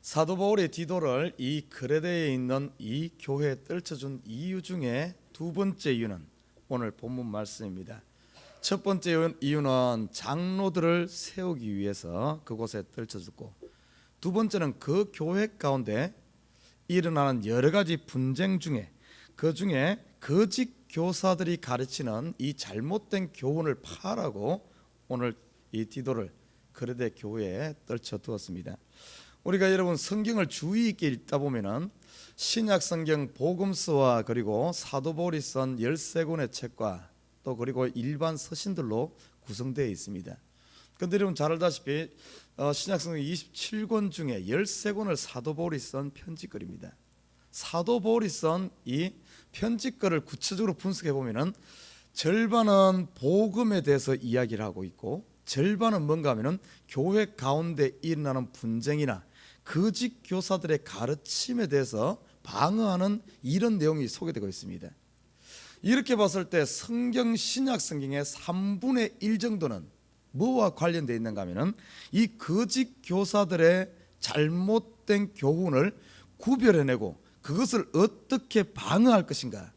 사도 바울의 디도를 이 그레데에 있는 이 교회에 떨쳐준 이유 중에 두 번째 이유는 오늘 본문 말씀입니다. 첫 번째 이유는 장로들을 세우기 위해서 그곳에 떨쳐졌고, 두 번째는 그 교회 가운데 일어나는 여러 가지 분쟁 중에 그 중에 거짓 교사들이 가르치는 이 잘못된 교훈을 파라고 오늘 이 디도를 그레데 교회에 떨쳐 두었습니다. 우리가 여러분 성경을 주의 있게 읽다 보면은 신약 성경 복음서와 그리고 사도 바울이 쓴 13권의 책과 또 그리고 일반 서신들로 구성되어 있습니다. 그런데 여러분 잘 알다시피 신약 성경 27권 중에 13권을 사도 바울이 쓴 편지글입니다. 사도 바울이 쓴 이 편지글을 구체적으로 분석해 보면은 절반은 복음에 대해서 이야기를 하고 있고, 절반은 뭔가 하면은 교회 가운데 일어나는 분쟁이나 거짓 교사들의 가르침에 대해서 방어하는 이런 내용이 소개되고 있습니다. 이렇게 봤을 때 성경 신약 성경의 3분의 1 정도는 뭐와 관련되어 있는가 하면은 이 거짓 교사들의 잘못된 교훈을 구별해내고 그것을 어떻게 방어할 것인가,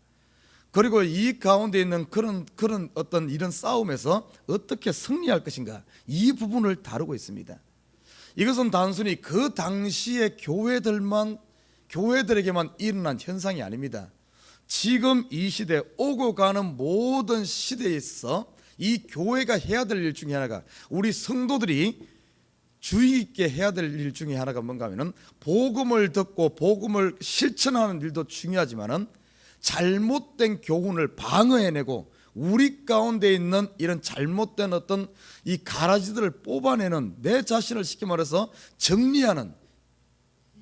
그리고 이 가운데 있는 그런 어떤 이런 싸움에서 어떻게 승리할 것인가, 이 부분을 다루고 있습니다. 이것은 단순히 그 당시의 교회들에게만 일어난 현상이 아닙니다. 지금 이 시대 오고 가는 모든 시대에 있어 이 교회가 해야 될 일 중에 하나가, 우리 성도들이 주의 있게 해야 될 일 중에 하나가 뭔가 하면은 복음을 듣고 복음을 실천하는 일도 중요하지만은 잘못된 교훈을 방어해내고 우리 가운데 있는 이런 잘못된 어떤 이 가라지들을 뽑아내는, 내 자신을 쉽게 말해서 정리하는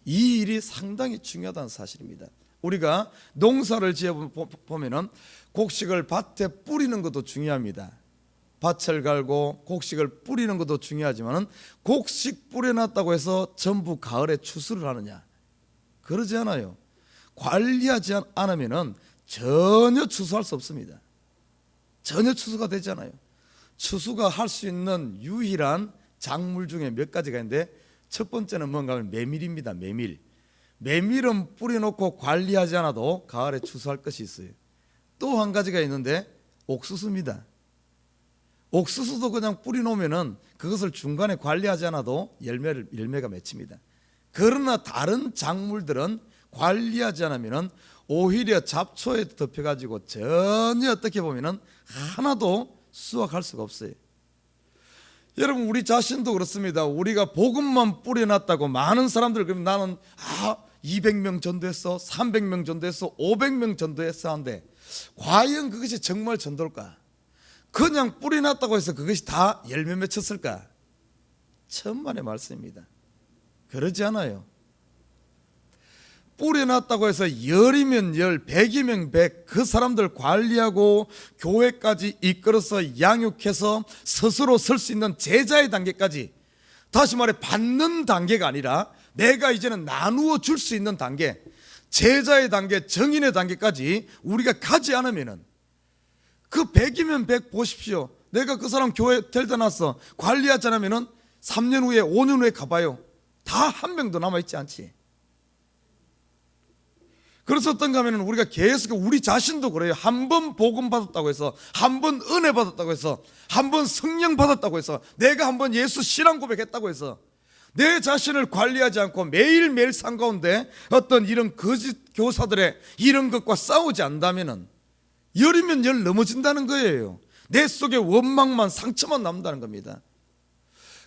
이 일이 상당히 중요하다는 사실입니다. 우리가 농사를 지어보면은 곡식을 밭에 뿌리는 것도 중요합니다. 밭을 갈고 곡식을 뿌리는 것도 중요하지만은 곡식 뿌려놨다고 해서 전부 가을에 추수를 하느냐? 그러지 않아요. 관리하지 않으면은 전혀 추수할 수 없습니다. 전혀 추수가 되지 않아요. 추수가 할 수 있는 유일한 작물 중에 몇 가지가 있는데, 첫 번째는 뭔가 하면 메밀입니다. 메밀은 뿌려놓고 관리하지 않아도 가을에 추수할 것이 있어요. 또 한 가지가 있는데 옥수수입니다. 옥수수도 그냥 뿌려놓으면은 그것을 중간에 관리하지 않아도 열매가 맺힙니다. 그러나 다른 작물들은 관리하지 않으면은 오히려 잡초에 덮여가지고 전혀 어떻게 보면은 하나도 수확할 수가 없어요. 여러분 우리 자신도 그렇습니다. 우리가 복음만 뿌려놨다고 많은 사람들, 그러면 나는 200명 전도했어, 300명 전도했어, 500명 전도했어 하는데 과연 그것이 정말 전도일까? 그냥 뿌려놨다고 해서 그것이 다 열매 맺혔을까? 천만의 말씀입니다. 그러지 않아요. 뿌려놨다고 해서 10이면 10, 100이면 100, 그 사람들 관리하고 교회까지 이끌어서 양육해서 스스로 설 수 있는 제자의 단계까지, 다시 말해 받는 단계가 아니라 내가 이제는 나누어 줄 수 있는 단계, 제자의 단계, 정인의 단계까지 우리가 가지 않으면은, 그 100이면 100 보십시오. 내가 그 사람 교회 데려다 놨어. 관리하지 않으면은 3년 후에 5년 후에 가봐요. 다 한 명도 남아있지 않지. 그래서 어떤가 하면 우리가 계속, 우리 자신도 그래요. 한 번 복음 받았다고 해서, 한 번 은혜 받았다고 해서, 한 번 성령 받았다고 해서, 내가 한 번 예수 신앙 고백했다고 해서 내 자신을 관리하지 않고 매일매일 산 가운데 어떤 이런 거짓 교사들의 이런 것과 싸우지 않다면은 10이면 10 넘어진다는 거예요. 내 속에 원망만, 상처만 남는다는 겁니다.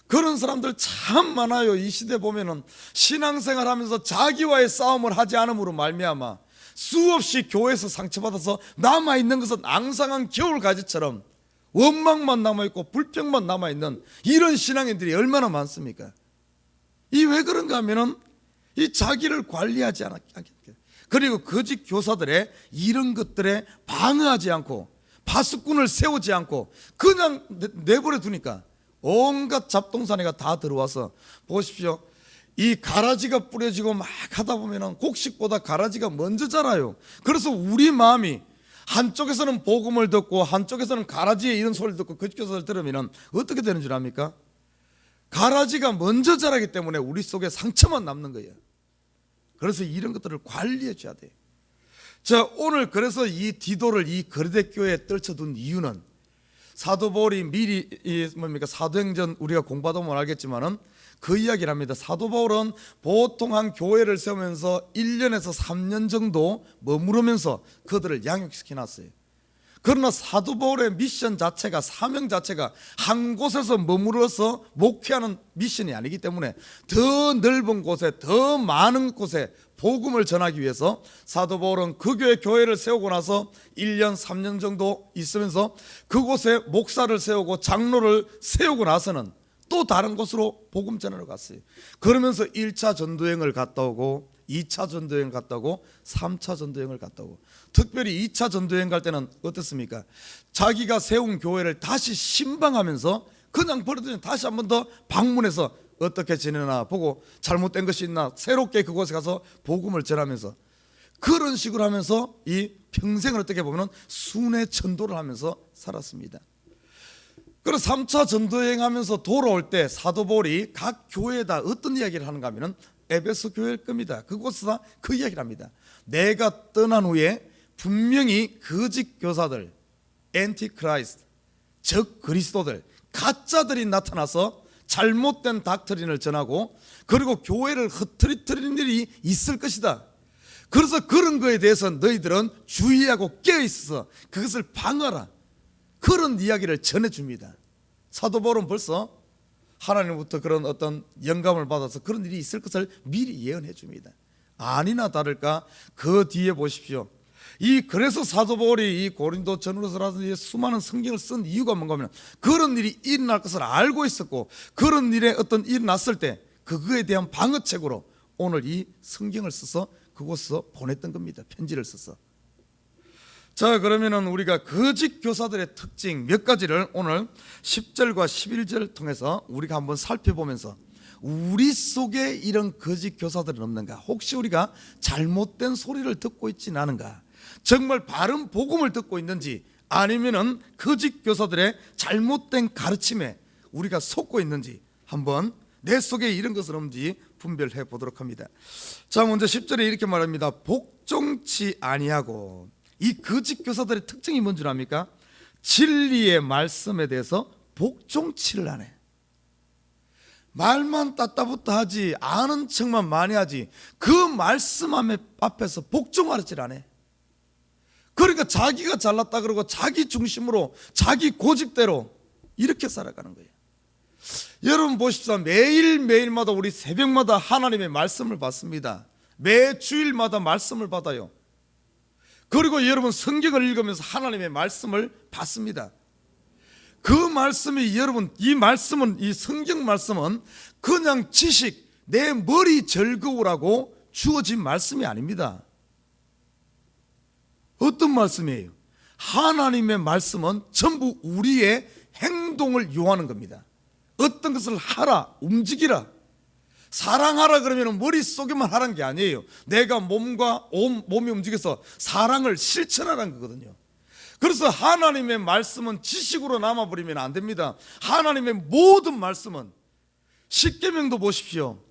그런 사람들 참 많아요. 이 시대 보면은 신앙생활 하면서 자기와의 싸움을 하지 않음으로 말미암아 수없이 교회에서 상처받아서 남아있는 것은 앙상한 겨울가지처럼 원망만 남아있고 불평만 남아있는 이런 신앙인들이 얼마나 많습니까? 이 왜 그런가 하면은 이 자기를 관리하지 않았기, 그리고 거짓 교사들의 이런 것들에 방어하지 않고 파수꾼을 세우지 않고 그냥 내버려 두니까 온갖 잡동사니가 다 들어와서, 보십시오. 이 가라지가 뿌려지고 막 하다 보면은 곡식보다 가라지가 먼저 자라요. 그래서 우리 마음이 한쪽에서는 복음을 듣고 한쪽에서는 가라지의 이런 소리를 듣고 거짓 교사를 들으면은 어떻게 되는 줄 압니까? 가라지가 먼저 자라기 때문에 우리 속에 상처만 남는 거예요. 그래서 이런 것들을 관리해 줘야 돼요. 자, 오늘 그래서 이 디도를 이 거리대 교회에 떨쳐둔 이유는 사도 바울이 미리 사도행전 우리가 공부하다 보면 알겠지만은 그 이야기를 합니다. 사도 바울은 보통 한 교회를 세우면서 1년에서 3년 정도 머무르면서 그들을 양육시켜 놨어요. 그러나 사도 바울의 미션 자체가, 사명 자체가 한 곳에서 머무러서 목회하는 미션이 아니기 때문에 더 넓은 곳에, 더 많은 곳에 복음을 전하기 위해서 사도 바울은 그 교회를 세우고 나서 1년, 3년 정도 있으면서 그곳에 목사를 세우고 장로를 세우고 나서는 또 다른 곳으로 복음 전하러 갔어요. 그러면서 1차 전도여행을 갔다 오고 2차 전도여행 갔다 오고 3차 전도여행을 갔다 오고, 특별히 2차 전도여행 갈 때는 어떻습니까? 자기가 세운 교회를 다시 신방하면서 그냥 버려두면 다시 한 번 더 방문해서 어떻게 지내나 보고 잘못된 것이 있나 새롭게 그곳에 가서 복음을 전하면서 그런 식으로 하면서 이 평생을 어떻게 보면 순회 전도를 하면서 살았습니다. 그래서 3차 전도여행 하면서 돌아올 때 사도 바울이 각 교회에다 어떤 이야기를 하는가 하면 에베소 교회일 겁니다. 그곳에서 그 이야기를 합니다. 내가 떠난 후에 분명히 거짓 교사들, 엔티크라이스트, 즉 그리스도들, 가짜들이 나타나서 잘못된 닥트린을 전하고 그리고 교회를 흐트리트리는 일이 있을 것이다. 그래서 그런 거에 대해서 너희들은 주의하고 깨어있어서 그것을 방어하라. 그런 이야기를 전해줍니다. 사도 바울은 벌써 하나님부터 그런 어떤 영감을 받아서 그런 일이 있을 것을 미리 예언해 줍니다. 아니나 다를까 그 뒤에 보십시오. 그래서 사도 바울이 이 고린도 전후서라든지 수많은 성경을 쓴 이유가 뭔가 하면 그런 일이 일어날 것을 알고 있었고 그런 일에 어떤 일이 났을 때 그거에 대한 방어책으로 오늘 이 성경을 써서 그곳에서 보냈던 겁니다. 편지를 써서. 자, 그러면은 우리가 거짓 교사들의 특징 몇 가지를 오늘 10절과 11절을 통해서 우리가 한번 살펴보면서 우리 속에 이런 거짓 교사들은 없는가? 혹시 우리가 잘못된 소리를 듣고 있지는 않은가? 정말 바른 복음을 듣고 있는지 아니면은 거짓 교사들의 잘못된 가르침에 우리가 속고 있는지 한번 내 속에 이런 것은 없는지 분별해 보도록 합니다. 자, 먼저 10절에 이렇게 말합니다. 복종치 아니하고. 이 거짓 교사들의 특징이 뭔 줄 압니까? 진리의 말씀에 대해서 복종치를 안 해. 말만 따따붙다 하지, 아는 척만 많이 하지, 그 말씀 앞에서 복종하지를 안 해. 그러니까 자기가 잘났다 그러고 자기 중심으로 자기 고집대로 이렇게 살아가는 거예요. 여러분 보십시오. 매일매일마다 우리 새벽마다 하나님의 말씀을 받습니다. 매 주일마다 말씀을 받아요. 그리고 여러분 성경을 읽으면서 하나님의 말씀을 받습니다. 그 말씀이 여러분 이 성경 말씀은 그냥 지식, 내 머리 즐거우라고 주어진 말씀이 아닙니다. 어떤 말씀이에요? 하나님의 말씀은 전부 우리의 행동을 요하는 겁니다. 어떤 것을 하라, 움직이라. 사랑하라 그러면 머릿속에만 하라는 게 아니에요. 내가 몸이 움직여서 사랑을 실천하라는 거거든요. 그래서 하나님의 말씀은 지식으로 남아버리면 안 됩니다. 하나님의 모든 말씀은 십계명도 보십시오.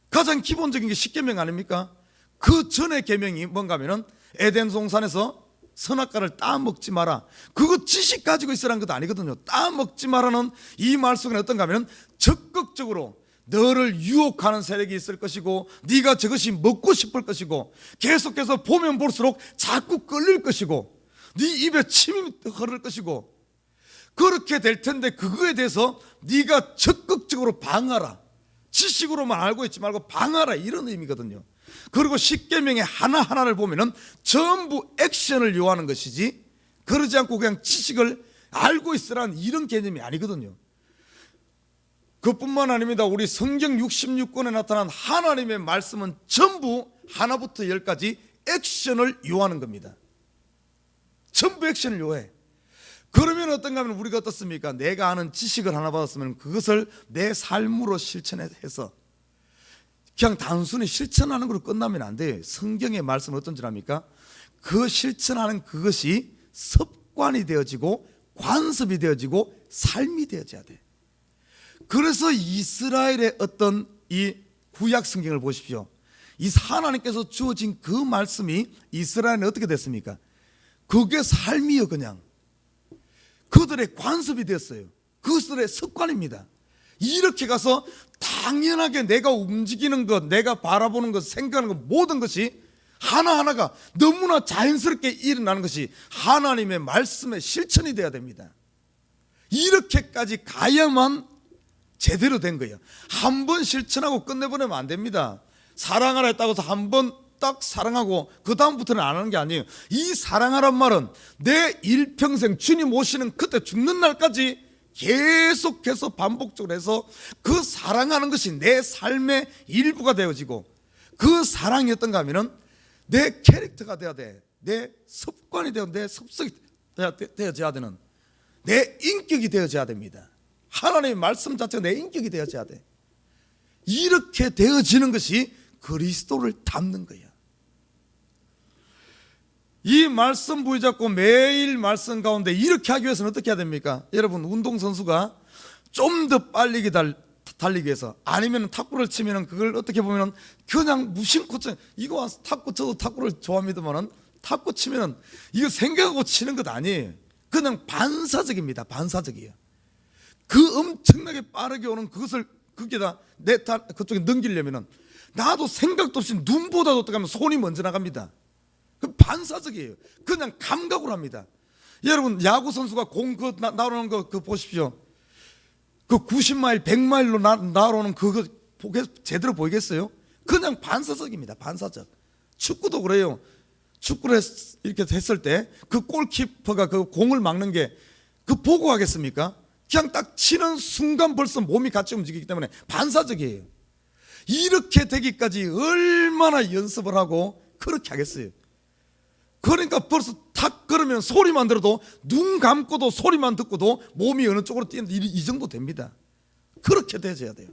가장 기본적인 게 십계명 아닙니까? 그 전에 계명이 뭔가 하면은 에덴 동산에서 선악과를 따먹지 마라. 그거 지식 가지고 있으라는 것도 아니거든요. 따먹지 마라는 이 말 속에는 어떤가 하면 적극적으로 너를 유혹하는 세력이 있을 것이고 네가 저것이 먹고 싶을 것이고 계속해서 보면 볼수록 자꾸 끌릴 것이고 네 입에 침이 흐를 것이고 그렇게 될 텐데 그거에 대해서 네가 적극적으로 방하라. 지식으로만 알고 있지 말고 방하라, 이런 의미거든요. 그리고 십계명의 하나하나를 보면은 전부 액션을 요하는 것이지 그러지 않고 그냥 지식을 알고 있으라는 이런 개념이 아니거든요. 그뿐만 아닙니다. 우리 성경 66권에 나타난 하나님의 말씀은 전부 하나부터 열까지 액션을 요하는 겁니다. 전부 액션을 요해. 그러면 어떤가 하면 우리가 어떻습니까? 내가 아는 지식을 하나 받았으면 그것을 내 삶으로 실천해서 그냥 단순히 실천하는 걸로 끝나면 안 돼요. 성경의 말씀은 어떤 줄 압니까? 그 실천하는 그것이 습관이 되어지고 관습이 되어지고 삶이 되어져야 돼. 그래서 이스라엘의 어떤 이 구약 성경을 보십시오. 이 하나님께서 주어진 그 말씀이 이스라엘은 어떻게 됐습니까? 그게 삶이요. 그냥 그들의 관습이 됐어요. 그들의 습관입니다. 이렇게 가서 당연하게 내가 움직이는 것, 내가 바라보는 것, 생각하는 것, 모든 것이 하나하나가 너무나 자연스럽게 일어나는 것이 하나님의 말씀의 실천이 되어야 됩니다. 이렇게까지 가야만 제대로 된 거예요. 한 번 실천하고 끝내버리면 안 됩니다. 사랑하라 했다고 해서 한 번 딱 사랑하고 그 다음부터는 안 하는 게 아니에요. 이 사랑하란 말은 내 일평생 주님 오시는 그때 죽는 날까지 계속해서 반복적으로 해서 그 사랑하는 것이 내 삶의 일부가 되어지고, 그 사랑이 어떤가 하면은 내 캐릭터가 되어야 돼. 내 습관이 되어, 내 습성이 되어져야 되는, 내 인격이 되어져야 됩니다. 하나님의 말씀 자체가 내 인격이 되어져야 돼. 이렇게 되어지는 것이 그리스도를 닮는 거야. 이 말씀 부여잡고 매일 말씀 가운데 이렇게 하기 위해서는 어떻게 해야 됩니까? 여러분, 운동선수가 좀 더 빨리 달리기 위해서, 아니면 탁구를 치면 그걸 어떻게 보면 그냥 무심코 이거 탁구, 저도 탁구를 좋아합니다만 탁구 치면 이거 생각하고 치는 것 아니에요. 그냥 반사적입니다. 반사적이에요. 그 엄청나게 빠르게 오는 그것을 거기다 그쪽에 넘기려면은 나도 생각도 없이 눈보다도 어떻게 하면 손이 먼저 나갑니다. 그 반사적이에요. 그냥 감각으로 합니다. 여러분, 야구 선수가 공 날아오는 거 보십시오. 그 90마일, 100마일로 날아오는 그거 제대로 보이겠어요? 그냥 반사적입니다. 반사적. 축구도 그래요. 축구를 이렇게 했을 때 그 골키퍼가 그 공을 막는 게 그 보고 하겠습니까? 그냥 딱 치는 순간 벌써 몸이 같이 움직이기 때문에 반사적이에요. 이렇게 되기까지 얼마나 연습을 하고 그렇게 하겠어요. 그러니까 벌써 탁 걸으면 소리만 들어도, 눈 감고도 소리만 듣고도 몸이 어느 쪽으로 뛰는데 이 정도 됩니다. 그렇게 되어야 돼요.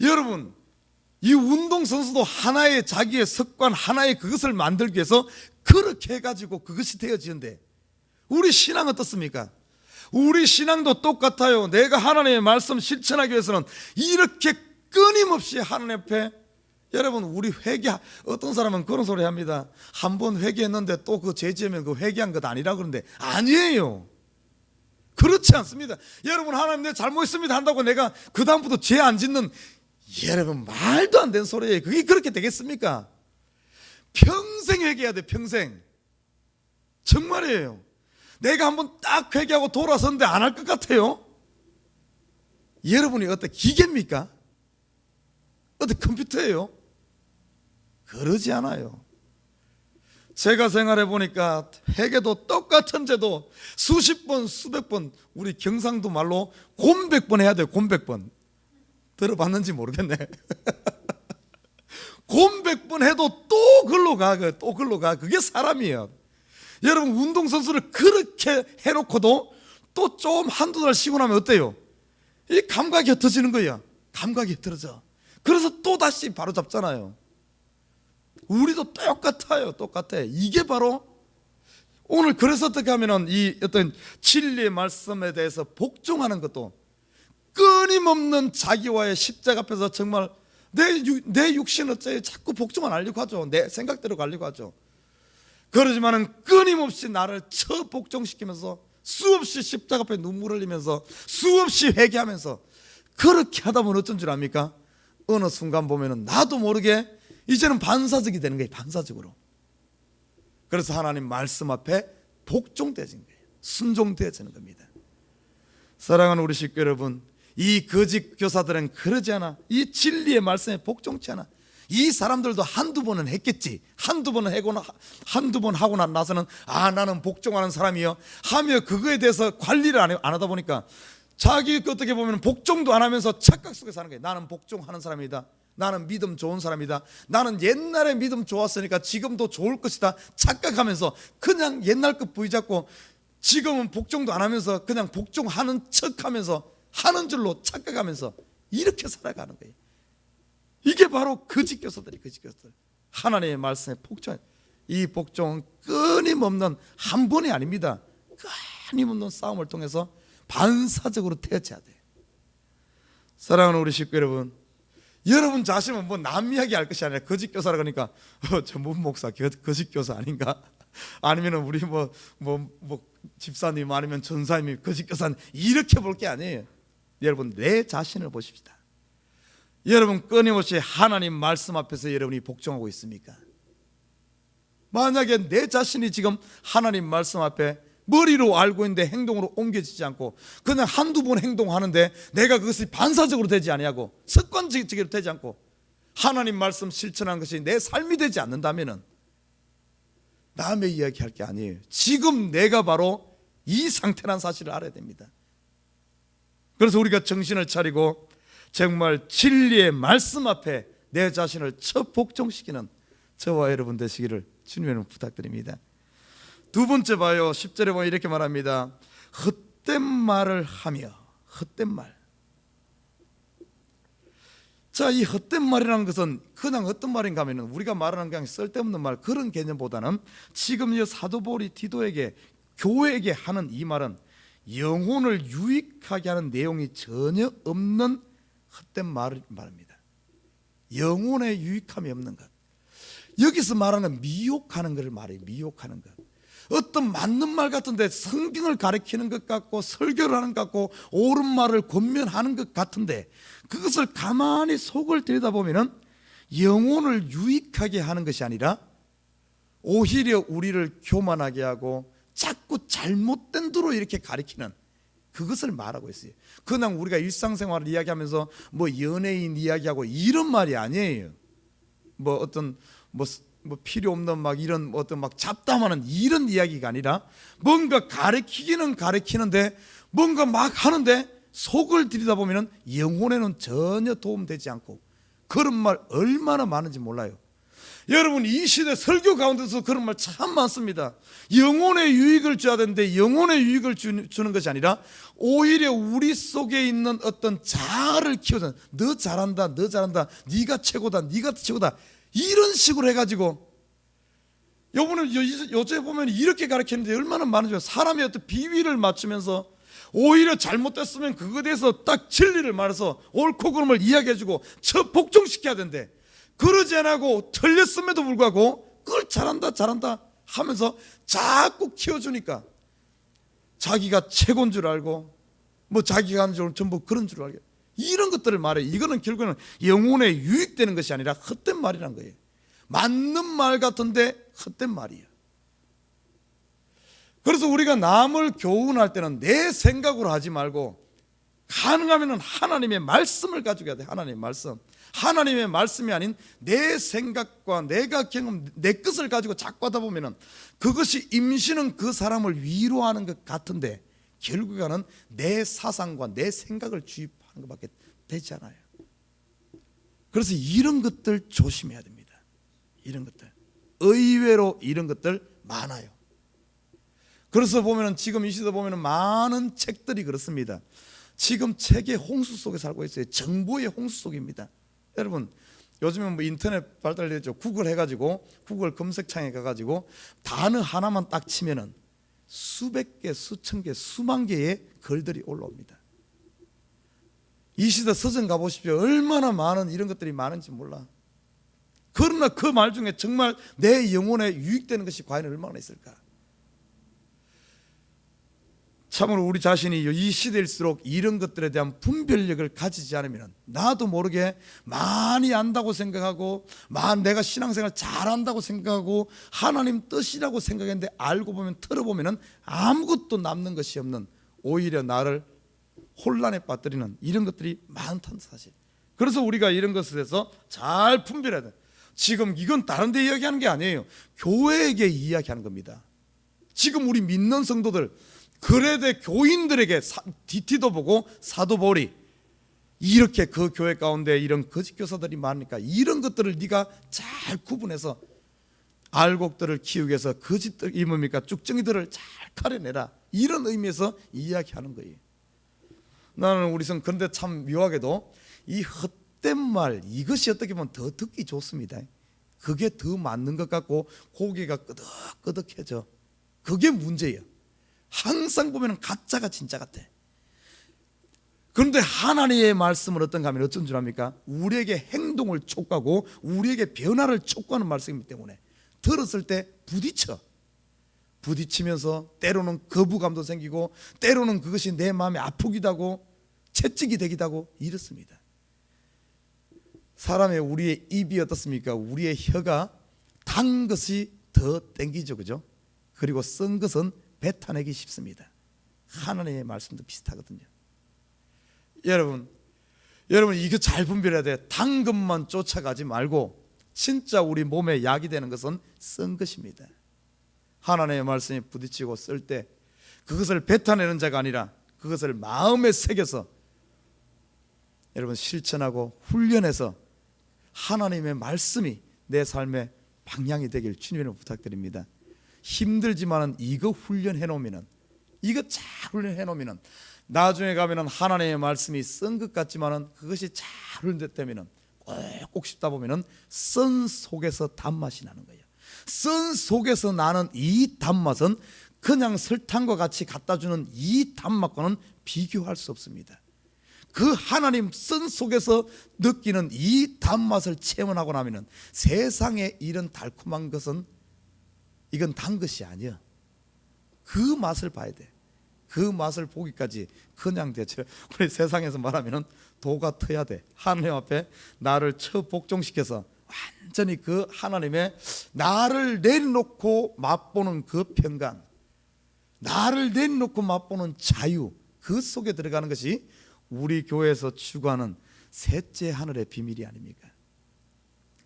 여러분, 이 운동선수도 하나의 자기의 습관, 하나의 그것을 만들기 위해서 그렇게 해가지고 그것이 되어지는데, 우리 신앙 어떻습니까? 우리 신앙도 똑같아요. 내가 하나님의 말씀 실천하기 위해서는 이렇게 끊임없이 하나님 앞에, 여러분, 우리 어떤 사람은 그런 소리 합니다. 한 번 회개했는데 또 그 죄 지으면 그 회개한 것 아니라 그러는데, 아니에요. 그렇지 않습니다. 여러분, 하나님 내 잘못했습니다 한다고 내가 그 다음부터 죄 안 짓는, 여러분, 말도 안 되는 소리예요. 그게 그렇게 되겠습니까? 평생 회개해야 돼. 평생. 정말이에요. 내가 한번 딱 회개하고 돌아섰는데 안 할 것 같아요? 여러분이 어떤 기계입니까? 어떤 컴퓨터예요? 그러지 않아요. 제가 생활해 보니까 회개도 똑같은 죄도 수십 번, 수백 번, 우리 경상도 말로 곰백번 해야 돼요. 곰백번. 들어봤는지 모르겠네. 곰백번 해도 또 글로 가. 또 글로 가. 그게 사람이에요. 여러분, 운동선수를 그렇게 해놓고도 또 좀 한두 달 쉬고 나면 어때요? 이 감각이 흩어지는 거예요. 감각이 흩어져. 그래서 또 다시 바로 잡잖아요. 우리도 똑같아요. 똑같아. 이게 바로 오늘, 그래서 어떻게 하면은 이 어떤 진리의 말씀에 대해서 복종하는 것도, 끊임없는 자기와의 십자가 앞에서 정말 내 육신 어째 자꾸 복종 안 하려고 하죠. 내 생각대로 가려고 하죠. 그러지만은 끊임없이 나를 복종시키면서 수없이 십자가 앞에 눈물을 흘리면서 수없이 회개하면서 그렇게 하다 보면 어쩐 줄 압니까? 어느 순간 보면은 나도 모르게 이제는 반사적이 되는 거예요. 반사적으로. 그래서 하나님 말씀 앞에 복종되어진 거예요. 순종되어지는 겁니다. 사랑하는 우리 식구 여러분, 이 거짓 교사들은 그러지 않아. 이 진리의 말씀에 복종치 않아. 이 사람들도 한두 번은 했겠지. 한두 번 하고 나서는 나는 복종하는 사람이요 하며 그거에 대해서 관리를 안 하다 보니까 자기 어떻게 보면 복종도 안 하면서 착각 속에 사는 거예요. 나는 복종하는 사람이다. 나는 믿음 좋은 사람이다. 나는 옛날에 믿음 좋았으니까 지금도 좋을 것이다. 착각하면서 그냥 옛날 것 부여잡고 지금은 복종도 안 하면서 그냥 복종하는 척하면서 하는 줄로 착각하면서 이렇게 살아가는 거예요. 이게 바로 거짓 교사들이 거짓 교사들. 하나님의 말씀에 복종. 이 복종은 끊임없는 한 번이 아닙니다. 끊임없는 싸움을 통해서 반사적으로 되어져야 돼요. 사랑하는 우리 식구 여러분, 여러분 자신은 뭐 남 이야기 할 것이 아니라 거짓 교사라 그러니까 전문 목사 거짓 교사 아닌가? 아니면 우리 뭐 집사님 아니면 전사님이 거짓 교사님 이렇게 볼 게 아니에요. 여러분 내 자신을 보십시다. 여러분 끊임없이 하나님 말씀 앞에서 여러분이 복종하고 있습니까? 만약에 내 자신이 지금 하나님 말씀 앞에 머리로 알고 있는데 행동으로 옮겨지지 않고 그냥 한두 번 행동하는데 내가 그것이 반사적으로 되지 아니하고 습관적으로 되지 않고 하나님 말씀 실천한 것이 내 삶이 되지 않는다면 남의 이야기할 게 아니에요. 지금 내가 바로 이 상태란 사실을 알아야 됩니다. 그래서 우리가 정신을 차리고 정말 진리의 말씀 앞에 내 자신을 첫 복종시키는 저와 여러분 되시기를 주님의 이름으로 부탁드립니다. 두 번째 봐요. 10절에 보면 이렇게 말합니다. 헛된 말을 하며. 헛된 말. 자, 이 헛된 말이라는 것은 그냥 어떤 말인가 하면 우리가 말하는 그냥 쓸데없는 말 그런 개념보다는 지금 이 사도 바울이 디도에게 교회에게 하는 이 말은 영혼을 유익하게 하는 내용이 전혀 없는 헛된 말을 말합니다. 영혼에 유익함이 없는 것. 여기서 말하는 미혹하는 것을 말해요. 미혹하는 것. 어떤 맞는 말 같은데 성경을 가리키는 것 같고 설교를 하는 것 같고 옳은 말을 권면하는 것 같은데 그것을 가만히 속을 들여다보면 영혼을 유익하게 하는 것이 아니라 오히려 우리를 교만하게 하고 자꾸 잘못된 대로 이렇게 가리키는 그것을 말하고 있어요. 그냥 우리가 일상생활을 이야기하면서 뭐 연예인 이야기하고 이런 말이 아니에요. 뭐 어떤 뭐 필요 없는 막 이런 어떤 막 잡담하는 이런 이야기가 아니라 뭔가 가르치기는 가르치는데 뭔가 막 하는데 속을 들여다보면 영혼에는 전혀 도움되지 않고 그런 말 얼마나 많은지 몰라요. 여러분 이 시대 설교 가운데서 그런 말 참 많습니다. 영혼의 유익을 줘야 되는데 영혼의 유익을 주는 것이 아니라 오히려 우리 속에 있는 어떤 자아를 키워서 너 잘한다 너 잘한다 네가 최고다 네가 최고다 이런 식으로 해가지고 요새 보면 이렇게 가르치는데 얼마나 많은지 사람이 어떤 비위를 맞추면서 오히려 잘못됐으면 그거에 대해서 딱 진리를 말해서 옳고 그름을 이야기해주고 복종시켜야 되는데 그러지 않고 틀렸음에도 불구하고 그걸 잘한다 잘한다 하면서 자꾸 키워주니까 자기가 최고인 줄 알고 뭐 자기가 하는 줄 전부 그런 줄 알고 이런 것들을 말해. 이거는 결국에는 영혼에 유익되는 것이 아니라 헛된 말이란 거예요. 맞는 말 같은데 헛된 말이에요. 그래서 우리가 남을 교훈할 때는 내 생각으로 하지 말고 가능하면 하나님의 말씀을 가지고 해야 돼. 하나님의 말씀. 하나님의 말씀이 아닌 내 생각과 내가 경험 내 것을 가지고 자꾸 하다 보면 그것이 임시는 그 사람을 위로하는 것 같은데 결국에는 내 사상과 내 생각을 주입하는 것밖에 되지 않아요. 그래서 이런 것들 조심해야 됩니다. 이런 것들 의외로 이런 것들 많아요. 그래서 보면은 지금 이 시대 보면은 많은 책들이 그렇습니다. 지금 책의 홍수 속에 살고 있어요. 정보의 홍수 속입니다. 여러분 요즘은 뭐 인터넷 발달됐죠. 구글 해가지고 구글 검색창에 가가지고 단어 하나만 딱 치면은 수백 개, 수천 개, 수만 개의 글들이 올라옵니다. 이 시대 서점 가보십시오. 얼마나 많은 이런 것들이 많은지 몰라. 그러나 그 말 중에 정말 내 영혼에 유익되는 것이 과연 얼마나 있을까? 참으로 우리 자신이 이 시대일수록 이런 것들에 대한 분별력을 가지지 않으면 나도 모르게 많이 안다고 생각하고 내가 신앙생활 잘한다고 생각하고 하나님 뜻이라고 생각했는데 알고 보면 틀어보면 아무것도 남는 것이 없는 오히려 나를 혼란에 빠뜨리는 이런 것들이 많다는 사실. 그래서 우리가 이런 것에 대해서 잘 분별해야 돼. 지금 이건 다른 데 이야기하는 게 아니에요. 교회에게 이야기하는 겁니다. 지금 우리 믿는 성도들 그레데 교인들에게 디티도 보고 사도 바울이 이렇게 그 교회 가운데 이런 거짓 교사들이 많으니까 이런 것들을 네가 잘 구분해서 알곡들을 키우기 위해서 거짓들이 뭡니까 쭉정이들을 잘 가려내라 이런 의미에서 이야기하는 거예요. 나는 우리 성 그런데 참 묘하게도 이 헛된 말 이것이 어떻게 보면 더 듣기 좋습니다. 그게 더 맞는 것 같고 고개가 끄덕끄덕해져. 그게 문제예요. 항상 보면 가짜가 진짜 같아. 그런데 하나님의 말씀은 어떤가 하면 어쩐 줄 압니까? 우리에게 행동을 촉구하고 우리에게 변화를 촉구하는 말씀이기 때문에 들었을 때 부딪히면서 때로는 거부감도 생기고 때로는 그것이 내 마음에 아프기도 하고 채찍이 되기도 하고 이렇습니다. 사람의 우리의 입이 어떻습니까? 우리의 혀가 단 것이 더 땡기죠, 그죠? 그리고 쓴 것은 뱉어내기 쉽습니다. 하나님의 말씀도 비슷하거든요. 여러분 이거 잘 분별해야 돼. 단 것만 쫓아가지 말고 진짜 우리 몸에 약이 되는 것은 쓴 것입니다. 하나님의 말씀이 부딪히고 쓸 때 그것을 뱉어내는 자가 아니라 그것을 마음에 새겨서 여러분 실천하고 훈련해서 하나님의 말씀이 내 삶의 방향이 되길 주님으로 부탁드립니다. 힘들지만은 이거 훈련해 놓으면은, 이거 잘 훈련해 놓으면은 나중에 가면은 하나님의 말씀이 쓴 것 같지만은 그것이 잘 훈련됐다면은 꼭 씹다 보면은 쓴 속에서 단맛이 나는 거예요. 쓴 속에서 나는 이 단맛은 그냥 설탕과 같이 갖다 주는 이 단맛과는 비교할 수 없습니다. 그 하나님 쓴 속에서 느끼는 이 단맛을 체험하고 나면은 세상에 이런 달콤한 것은 이건 단 것이 아니야. 그 맛을 봐야 돼. 그 맛을 보기까지 그냥 대체 우리 세상에서 말하면은 도가 터야 돼. 하나님 앞에 나를 처복종시켜서 완전히 그 하나님의 나를 내놓고 맛보는 그 평강, 나를 내놓고 맛보는 자유, 그 속에 들어가는 것이 우리 교회에서 추구하는 셋째 하늘의 비밀이 아닙니까?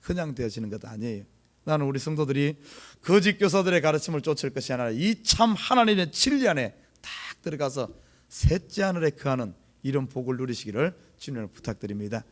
그냥 되어지는 것 아니에요. 나는 우리 성도들이 거짓 교사들의 가르침을 쫓을 것이 아니라 이 참 하나님의 진리 안에 딱 들어가서 셋째 하늘에 거하는 이런 복을 누리시기를 주님을 부탁드립니다.